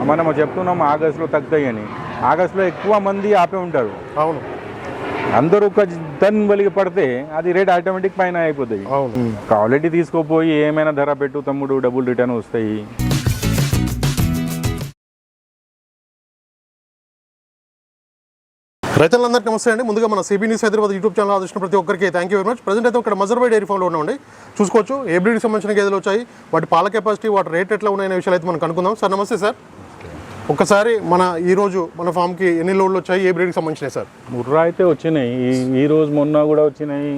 మనం చెప్తున్నాం ఆగస్టులో తగ్గుతాయని, ఆగస్టులో ఎక్కువ మంది ఆపే ఉంటారు. అవును, అందరూ ఒక టన్ బలిగి పడితే అది రేట్ ఆటోమేటిక్ పైన అయిపోతాయి. అవును. క్వాలిటీ తీసుకోపోయి ఏమైనా ధర పెట్టు తమ్ముడు, డబ్బులు రిటర్న్ వస్తాయి. రైతులందరికీ నమస్తే అండి. ముందుగా మన CB news Hyderabad YouTube channel ఆదర్శించిన ప్రతి ఒక్కరికి thank you very much. Present అయితే ఇక్కడ మజర్బాయ్ డైరీ ఫామ్లో ఉన్నామండి. చూసుకోవచ్చు ఏ బ్రీడ్కి సంబంధించిన గేదెలు వచ్చాయి, వాటి పాల కెపాసిటీ, వాటి రేట్ ఎట్లా ఉన్నాయనే విషయాలు అయితే మనం కనుక్కుందాం. సార్ నమస్తే సార్. ఒక్కసారి ఈరోజు మన ఫామ్కి ఎన్ని లోడ్లు వచ్చాయి, ఏ బ్రీడ్కి సంబంధించినాయి సార్? ముర్రా అయితే వచ్చినాయి, ఈ రోజు మొన్న కూడా వచ్చినాయి.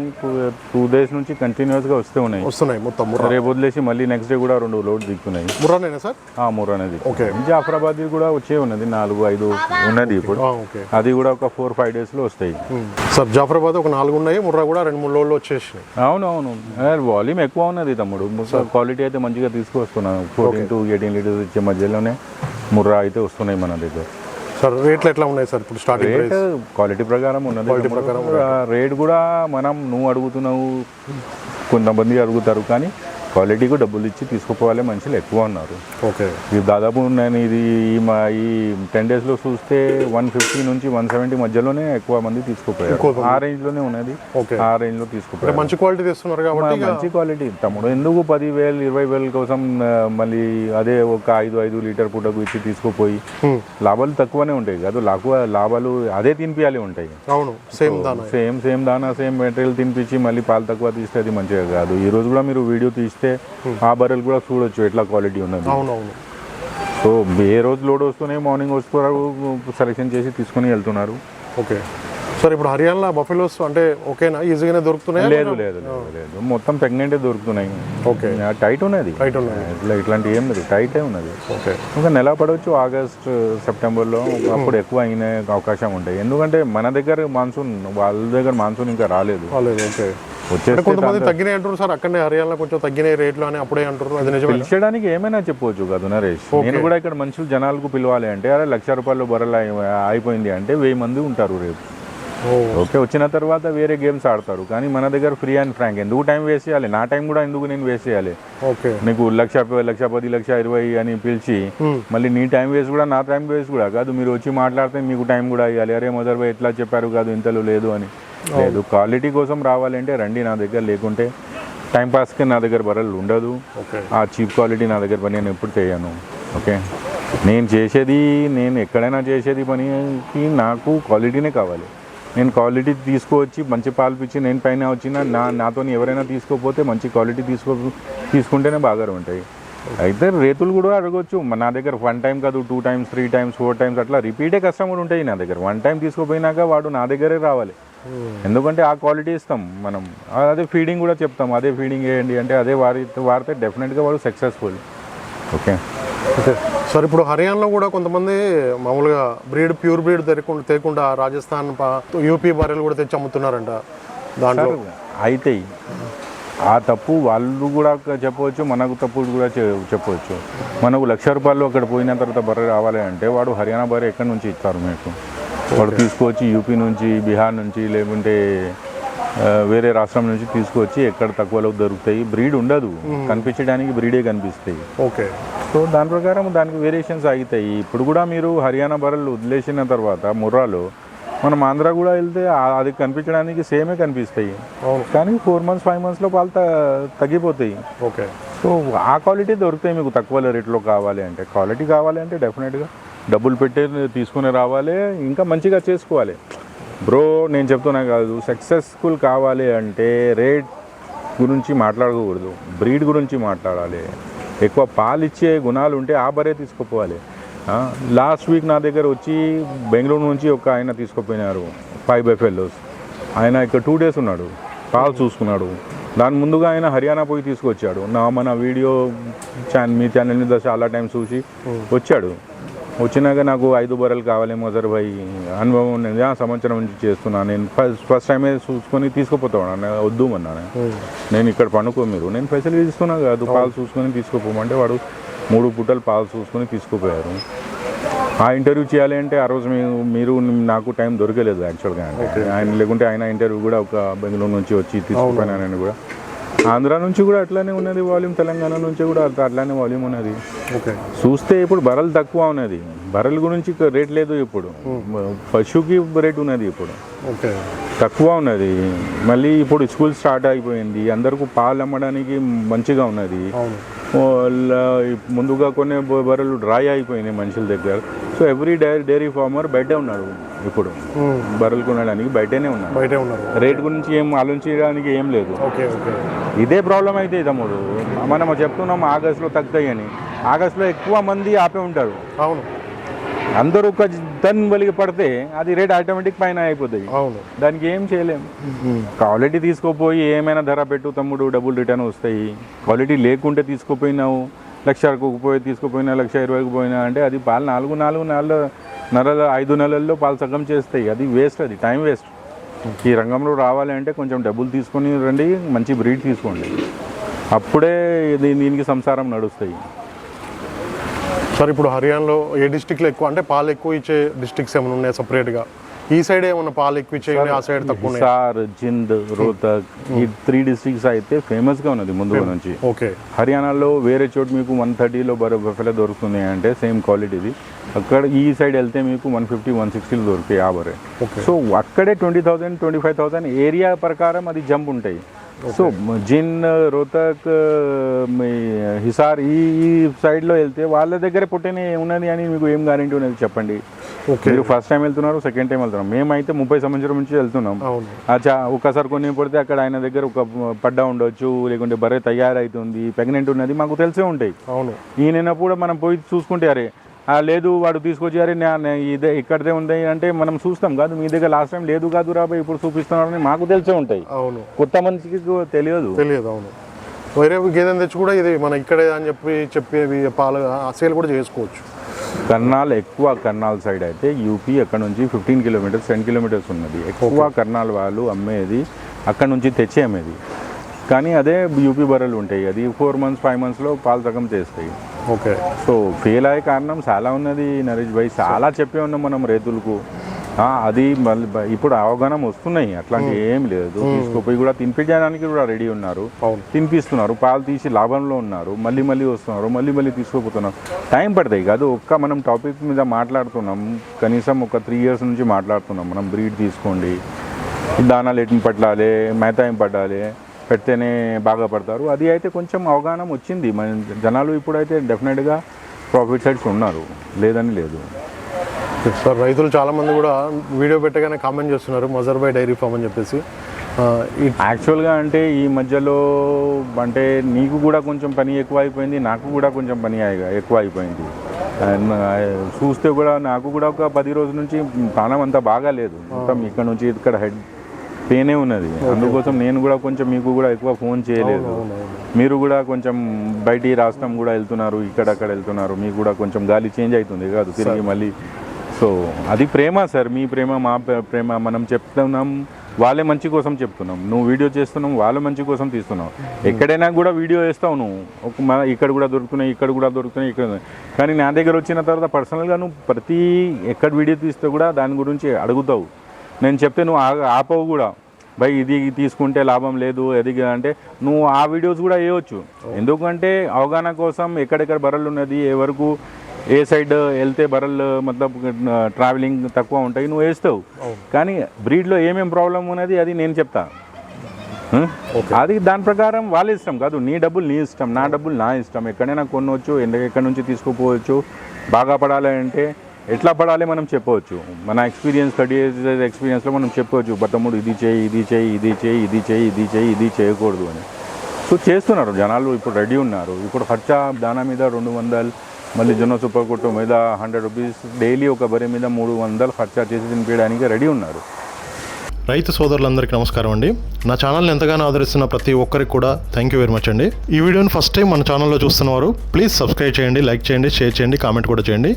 2 days నుంచి కంటిన్యూస్గా వస్తున్నాయి మొత్తం ముర్రా. రేపు వదిలేసి మళ్ళీ నెక్స్ట్ డే కూడా 2 loads దిక్కున్నాయి. ముర్రానేనా సార్? ముర్రా అనేది. ఓకే. జాఫరాబాద్ కూడా వచ్చే ఉన్నది, 4-5 ఉన్నది ఇప్పుడు. అది కూడా ఒక 4-5 daysలో వస్తాయి సార్. జాఫరాబాద్ ఒక 4 ఉన్నాయి, ముర్రా కూడా 2-3 లోడ్లు వచ్చేసినాయి. అవునవును, వాల్యూమ్ ఎక్కువ ఉన్నది తమ్ముడు. క్వాలిటీ అయితే మంచిగా తీసుకొస్తున్నాను. 14 to 18 liters ఇచ్చే మధ్యలోనే ముర్రా అయితే వస్తున్నాయి మన దగ్గర. సార్ రేట్లు ఎట్లా ఉన్నాయి సార్ ఇప్పుడు? స్టార్టింగ్ రేట్ క్వాలిటీ ప్రకారం ఉన్నది. రేట్ కూడా నువ్వు అడుగుతున్నావు, కొంతమంది అడుగుతారు, కానీ క్వాలిటీకి డబ్బులు ఇచ్చి తీసుకుపోవాలి మనుషులు ఎక్కువ ఉన్నారు. ఓకే. ఇది దాదాపు నేను ఈ 10 daysలో చూస్తే 150 నుంచి 170 మధ్యలోనే ఎక్కువ మంది తీసుకుపోయారు. ఆ రేంజ్లోనే ఉన్నది. ఆ రేంజ్లో తీసుకుపోయారు. మంచి క్వాలిటీ తీస్తున్నారు కాబట్టి మంచి క్వాలిటీ తమ్ముడు. ఎందుకు 10,000 20,000 కోసం మళ్ళీ అదే ఒక 5 లీటర్ పూటకు ఇచ్చి తీసుకుపోయి లాభాలు తక్కువనే ఉంటాయి కదా. లాభాలు అదే తినిపించాలి ఉంటాయి. అవును, సేమ్ దానా సేమ్ మెటీరియల్ తినిపించి మళ్ళీ పాలు తక్కువ తీస్తే అది మంచిగా కాదు. ఈ రోజు కూడా మీరు వీడియో తీస్తే ఆ బర్రెలు కూడా చూడొచ్చు ఎట్లా క్వాలిటీ ఉన్నది. అవునవును. సో ఏ రోజు లోడ్ వస్తున్నాయి, మార్నింగ్ వస్తున్నారు, సెలెక్షన్ చేసి తీసుకుని వెళ్తున్నారు. Okay sir. ఇప్పుడు హర్యానా బఫెలోస్ అంటే ఓకేనా, ఈజీగానే దొరుకుతున్నాయి? లేదు, మొత్తం ప్రెగ్నెంటే దొరుకుతున్నాయి. ఓకే. టైట్ ఉన్నది, ఇట్లాంటి ఏం లేదు, టైటే ఉన్నది. ఓకే. ఇంకా నెల పడవచ్చు, ఆగస్ట్ సెప్టెంబర్లో అప్పుడు ఎక్కువ అయిన అవకాశం ఉంటాయి. ఎందుకంటే మన దగ్గర మాన్సూన్, వాళ్ళ దగ్గర మాన్సూన్ ఇంకా రాలేదు. ఓకే. కొంతమంది తగ్గినాయి అంటారు సార్, అక్కడనే హర్యానా కొంచెం తగ్గినాయి రేట్లు అని అప్పుడే అంటారు. అది నిజమే? పిలిచడానికి ఏమైనా చెప్పవచ్చు కదా నరేష్. నేను కూడా ఇక్కడ మనుషులు జనాలకు పిలవాలి అంటే, అరే ₹1,00,000 బర్రెలు అయిపోయింది అంటే 1000 మంది ఉంటారు రేపు. ఓకే. వచ్చిన తర్వాత వేరే గేమ్స్ ఆడతారు, కానీ మన దగ్గర ఫ్రీ అండ్ ఫ్రాంక్. ఎందుకు టైం వేస్ట్ చేయాలి? నా టైం కూడా ఎందుకు నేను వేస్ట్ చేయాలి? ఓకే. నీకు 1,10,000, 1,20,000 అని పిలిచి మళ్ళీ నీ టైం వేస్ట్ కూడా నా టైం వేస్ట్ కూడా కాదు. మీరు వచ్చి మాట్లాడితే మీకు టైం కూడా ఇవ్వాలి. అరే మజర్బాయ్ ఎట్లా చెప్పారు కాదు, ఇంతలో లేదు అని. లేదు, క్వాలిటీ కోసం రావాలంటే రండి నా దగ్గర. లేకుంటే టైంపాస్కి నా దగ్గర బర్రెలు ఉండదు. ఆ చీప్ క్వాలిటీ నా దగ్గర నేను ఎప్పుడు చేయను. ఓకే. నేను ఎక్కడైనా చేసేది పనికి నాకు క్వాలిటీనే కావాలి. నేను క్వాలిటీ తీసుకువచ్చి మంచి పాలు పిచ్చి నేను పైన వచ్చిన నాతో ఎవరైనా తీసుకోపోతే మంచి క్వాలిటీ తీసుకుంటేనే బాగా ఉంటాయి. అయితే రేతులు కూడా అడగవచ్చు నా దగ్గర. 1 time కాదు, 2 times, 3 times, 4 times అట్లా రిపీటే కస్టమర్ ఉంటాయి నా దగ్గర. 1 time తీసుకుపోయినాక వాడు నా దగ్గరే రావాలి. ఎందుకంటే ఆ క్వాలిటీ ఇస్తాం మనం. అదే ఫీడింగ్ కూడా చెప్తాం, అదే ఫీడింగ్ వేయండి అంటే అదే వాడితే డెఫినెట్గా వాడు సక్సెస్ఫుల్. ఓకే. సార్ ఇప్పుడు హర్యానాలో కూడా కొంతమంది మామూలుగా ప్యూర్ బ్రీడ్ తేకుండా రాజస్థాన్, యూపీ బర్రెలు కూడా తెచ్చి అమ్ముతున్నారంట. దాంట్లో అయితే ఆ తప్పు వాళ్ళు కూడా చెప్పవచ్చు, మనకు తప్పు కూడా చెప్పవచ్చు. మనకు ₹1,00,000 అక్కడ పోయిన తర్వాత బర్రె రావాలి అంటే వాడు హర్యానా బర్రె ఎక్కడి నుంచి ఇస్తారు మీకు? వాడు తీసుకొచ్చి యూపీ నుంచి, బీహార్ నుంచి, లేకుంటే వేరే రాష్ట్రం నుంచి తీసుకొచ్చి ఎక్కడ తక్కువలో దొరుకుతాయి. బ్రీడ్ ఉండదు, కనిపించడానికి బ్రీడే కనిపిస్తాయి. ఓకే. సో దాని ప్రకారం దానికి వేరియేషన్స్ అవుతాయి. ఇప్పుడు కూడా మీరు హర్యానా బర్రెలు వదిలేసిన తర్వాత ముర్రాలో మనం ఆంధ్ర కూడా వెళ్తే అది కనిపించడానికి సేమే కనిపిస్తాయి, కానీ 4 months 5 monthsలో పాలు తగ్గిపోతాయి. ఓకే. సో ఆ క్వాలిటీ దొరుకుతాయి మీకు తక్కువ రేట్లో కావాలి అంటే. క్వాలిటీ కావాలి అంటే డెఫినెట్గా డబ్బులు పెట్టే తీసుకుని రావాలి, ఇంకా మంచిగా చేసుకోవాలి. బ్రో నేను చెప్తున్నా కాదు, సక్సెస్ఫుల్ కావాలి అంటే రేట్ గురించి మాట్లాడకూడదు, బ్రీడ్ గురించి మాట్లాడాలి. ఎక్కువ పాలు ఇచ్చే గుణాలు ఉంటే ఆ బరే తీసుకుపోవాలి. లాస్ట్ వీక్ నా దగ్గర వచ్చి బెంగళూరు నుంచి ఒక ఆయన తీసుకుపోయినారు 5 buffaloes. ఆయన ఇక్కడ 2 days ఉన్నాడు, పాలు చూసుకున్నాడు. దాని ముందుగా ఆయన హర్యానా పోయి తీసుకొచ్చాడు. మన వీడియో మీ ఛానల్ మీద చాలా టైం చూసి వచ్చాడు. వచ్చినాక నాకు 5 బర్రెలు కావాలి మజర్బాయ్, అనుభవం ఉన్నది, సంవత్సరం నుంచి చేస్తున్నాను. నేను ఫస్ట్ టైమే చూసుకొని తీసుకుపోతాను, వద్దు అన్నాను. నేను ఇక్కడ పనుకో, నేను ఫెసిలిటీ ఇస్తున్నా కాదు, పాలు చూసుకొని తీసుకుపోమంటే వాడు 3 పూటలు పాలు చూసుకొని తీసుకుపోయారు. ఆ ఇంటర్వ్యూ చేయాలి అంటే ఆ రోజు మీరు నాకు టైం దొరకలేదు యాక్చువల్గా. అంటే ఆయన లేకుంటే ఆయన ఇంటర్వ్యూ కూడా ఒక బెంగళూరు నుంచి వచ్చి తీసుకుపోయినానని కూడా ఆంధ్ర నుంచి కూడా అట్లానే ఉన్నది వాల్యూమ్, తెలంగాణ నుంచి కూడా అట్లానే వాల్యూమ్ ఉన్నది. ఓకే. చూస్తే ఇప్పుడు బర్రెలు తక్కువ ఉన్నది, బర్రెల గురించి రేట్ లేదు ఇప్పుడు, పశువుకి రేట్ ఉన్నది ఇప్పుడు ఓకే తక్కువ ఉన్నది. మళ్ళీ ఇప్పుడు స్కూల్ స్టార్ట్ అయిపోయింది, అందరికీ పాలు అమ్మడానికి మంచిగా ఉన్నది. ముందుగా కొన్ని బర్రెలు డ్రై అయిపోయినాయి మనుషుల దగ్గర. సో ఎవ్రీ డైరీ ఫార్మర్ బయటే ఉన్నాడు ఇప్పుడు, బర్రెలు కొనడానికి బయటనే ఉన్నారు. రేట్ గురించి ఏం ఆలోచించడానికి ఏం లేదు. ఇదే ప్రాబ్లం అయితే తమ్ముడు, మనం చెప్తున్నాం ఆగస్టులో తగ్గుతాయి అని, ఆగస్టులో ఎక్కువ మంది ఆపే ఉంటారు. అవును, అందరూ ఒక టన్ బలిగి పడితే అది రేట్ ఆటోమేటిక్ పైన అయిపోతాయి. అవును, దానికి ఏం చేయలేము. క్వాలిటీ తీసుకోపోయి ఏమైనా ధర పెట్టు తమ్ముడు, డబ్బులు రిటర్న్ వస్తాయి. క్వాలిటీ లేకుంటే తీసుకోపోయినావు, 1,00,000కు పోయి తీసుకోపోయినా 1,20,000కు పోయినా అంటే అది పాలు 5 నెలల్లో పాలు సగం చేస్తాయి. అది వేస్ట్, అది టైం వేస్ట్. ఈ రంగంలో రావాలి అంటే కొంచెం డబ్బులు తీసుకొని రండి, మంచి బ్రీడ్ తీసుకోండి, అప్పుడే దీనికి సంసారం నడుస్తాయి. సార్ ఇప్పుడు హర్యానాలో ఏ డిస్టిక్లో ఎక్కువ అంటే పాలు ఎక్కువ ఇచ్చే డిస్ట్రిక్ట్స్ ఏమైనా ఉన్నాయి సపరేట్గా? ఈ సైడ్ ఏమన్నా పాలు ఎక్కువ ఇచ్చే, ఆ సైడ్ తక్కువ? హిసార్, జింద్, రోహ్తక్, ఈ 3 డిస్ట్రిక్ట్స్ అయితే ఫేమస్గా ఉన్నది ముందు నుంచి. ఓకే. హర్యానాలో వేరే చోటు మీకు 130లో బఫెలో దొరుకుతుంది అంటే సేమ్ క్వాలిటీది, అక్కడ ఈ సైడ్ వెళ్తే మీకు 150-160 దొరుకుతాయి ఆ బరే. సో అక్కడే 20,000, 25,000 ఏరియా ప్రకారం అది జంప్ ఉంటాయి. సో జిన్, రోహ్తక్, హిసార్ ఈ సైడ్లో వెళ్తే వాళ్ళ దగ్గర పుట్టిన ఉన్నది అని మీకు ఏం గ్యారెంటీ ఉన్నది చెప్పండి? మీరు ఫస్ట్ టైం వెళ్తున్నారు, సెకండ్ టైం వెళ్తున్నారు. మేమైతే 30 సంవత్సరం నుంచి వెళ్తున్నాం. ఒక్కసారి కొన్ని పడితే అక్కడ ఆయన దగ్గర ఒక పడ్డా ఉండొచ్చు, లేకుంటే బర్రె తయారైతుంది, ప్రెగ్నెంట్ ఉన్నది, మాకు తెలిసే ఉంటాయి. అవును. ఈయనప్పుడు మనం పోయి చూసుకుంటే అరే లేదు వాడు తీసుకొచ్చి అరే ఇదే ఇక్కడదే ఉంది అంటే మనం చూస్తాం కాదు, మీ దగ్గర లాస్ట్ టైం లేదు కాదు రాబాయి ఇప్పుడు చూపిస్తున్నారని మాకు తెలిసే ఉంటాయి. అవును, కొత్త మనిషికి తెలియదు. అవును. వేరే గేదెని తెచ్చి కూడా ఇది మన ఇక్కడే అని చెప్పేవి పాలు సేల్ కూడా చేసుకోవచ్చు. కర్నాల్ ఎక్కువ, కర్నాల్ సైడ్ అయితే యూపీ అక్కడ నుంచి 15 కిలోమీటర్స్ 10 కిలోమీటర్స్ ఉన్నది. ఎక్కువ కర్నాల్ వాళ్ళు అమ్మేది అక్కడ నుంచి తెచ్చి అమ్మేది. కానీ అదే యూపీ బర్రెలు ఉంటాయి, అది 4 months 5 monthsలో పాలు సగం చేస్తాయి. ఓకే. సో ఫెయిల్ అయ్యే కారణం చాలా ఉన్నది నరేష్ భాయ్, చాలా చెప్పే ఉన్నాం మనం రైతులకు. అది మళ్ళీ ఇప్పుడు అవగాహన వస్తున్నాయి, అట్లాంటి ఏం లేదు. తీసుకుపోయి కూడా తినిపించడానికి కూడా రెడీ ఉన్నారు, తినిపిస్తున్నారు, పాలు తీసి లాభంలో ఉన్నారు, మళ్ళీ వస్తున్నారు, మళ్ళీ తీసుకుపోతున్నారు. టైం పడతాయి కాదు. మనం టాపిక్ మీద మాట్లాడుతున్నాం, కనీసం ఒక 3 years నుంచి మాట్లాడుతున్నాం మనం. బ్రీడ్ తీసుకోండి, దానాలు ఎట్ని పట్టాలి, మేత ఏం పట్టాలి, పెడితేనే బాగా పడతారు. అది అయితే కొంచెం అవగాహన వచ్చింది మన జనాలు. ఇప్పుడైతే డెఫినెట్గా ప్రాఫిట్ సైడ్స్ ఉన్నారు, లేదని లేదు. సార్ రైతులు చాలామంది కూడా వీడియో పెట్టగానే కామెంట్ చేస్తున్నారు మజర్ బై డైరీ ఫామ్ అని చెప్పేసి. యాక్చువల్గా అంటే ఈ మధ్యలో అంటే నీకు కూడా కొంచెం పని ఎక్కువ అయిపోయింది, నాకు కూడా కొంచెం పని ఎక్కువ అయిపోయింది. చూస్తే కూడా నాకు కూడా ఒక 10 రోజుల నుంచి ప్రాణం అంతా బాగాలేదు. మొత్తం ఇక్కడ నుంచి ఇక్కడ హెడ్ పెయినే ఉన్నది. అందుకోసం నేను కూడా కొంచెం మీకు కూడా ఎక్కువ ఫోన్ చేయలేదు. మీరు కూడా కొంచెం బయటి రాష్ట్రం కూడా వెళ్తున్నారు, ఇక్కడక్కడ వెళ్తున్నారు, మీకు కూడా కొంచెం గాలి చేంజ్ అవుతుంది కాదు తిరిగి మళ్ళీ. సో అది ప్రేమ సార్, మీ ప్రేమ మా ప్రేమ. మనం చెప్తున్నాం వాళ్ళే మంచి కోసం చెప్తున్నాం, నువ్వు వీడియో చేస్తున్నావు వాళ్ళ మంచి కోసం తీస్తున్నావు. ఎక్కడైనా కూడా వీడియో వేస్తావు నువ్వు, ఇక్కడ కూడా దొరుకుతున్నాయి, ఇక్కడ కూడా దొరుకుతున్నాయి, ఇక్కడ. కానీ నా దగ్గర వచ్చిన తర్వాత పర్సనల్గా నువ్వు ప్రతి ఎక్కడ వీడియో తీస్తే కూడా దాని గురించి అడుగుతావు. నేను చెప్తే నువ్వు ఆపవు కూడా, భయ్ ఇది తీసుకుంటే లాభం లేదు అది అంటే నువ్వు ఆ వీడియోస్ కూడా వేయవచ్చు. ఎందుకంటే అవగాహన కోసం ఎక్కడెక్కడ బర్రెలు ఉన్నది, ఏ వరకు ఏ సైడ్ వెళ్తే బర్రెలు మతలబ్ ట్రావెలింగ్ తక్కువ ఉంటాయి నువ్వు వేస్తావు. కానీ బ్రీడ్లో ఏమేమి ప్రాబ్లం ఉన్నది అది నేను చెప్తా. అది దాని ప్రకారం వాళ్ళ ఇష్టం కాదు, నీ డబ్బులు నీ ఇష్టం, నా డబ్బులు నా ఇష్టం. ఎక్కడైనా కొనవచ్చు, ఎక్కడి నుంచి తీసుకుపోవచ్చు. బాగా పడాలి అంటే ఎట్లా పడాలి మనం చెప్పవచ్చు. మన ఎక్స్పీరియన్స్ 30 years ఎక్స్పీరియన్స్లో మనం చెప్పవచ్చు, బతమ్ముడు ఇది చేయి, ఇది చేయి, ఇది చేయి, ఇది చేయి, ఇది చేయి, ఇది చేయకూడదు అని. సో చేస్తున్నారు జనాలు, ఇప్పుడు రెడీ ఉన్నారు. ఇప్పుడు ఖర్చా దానా మీద 200, మళ్ళీ జొన్న సూపర్ కొట్టు మీద 100 rupees డైలీ, ఒక బరి మీద 300 ఖర్చా చేసి తినిపించడానికి రెడీ ఉన్నారు. రైతు సోదరులందరికీ నమస్కారం అండి. నా ఛానల్ని ఎంతగానో ఆదరిస్తున్న ప్రతి ఒక్కరికి కూడా థ్యాంక్ యూ వెరీ మచ్ అండి. ఈ వీడియోని ఫస్ట్ టైం మన ఛానల్లో చూస్తున్నవారు ప్లీజ్ సబ్స్క్రైబ్ చేయండి, లైక్ చేయండి, షేర్ చేయండి, కామెంట్ కూడా చేయండి.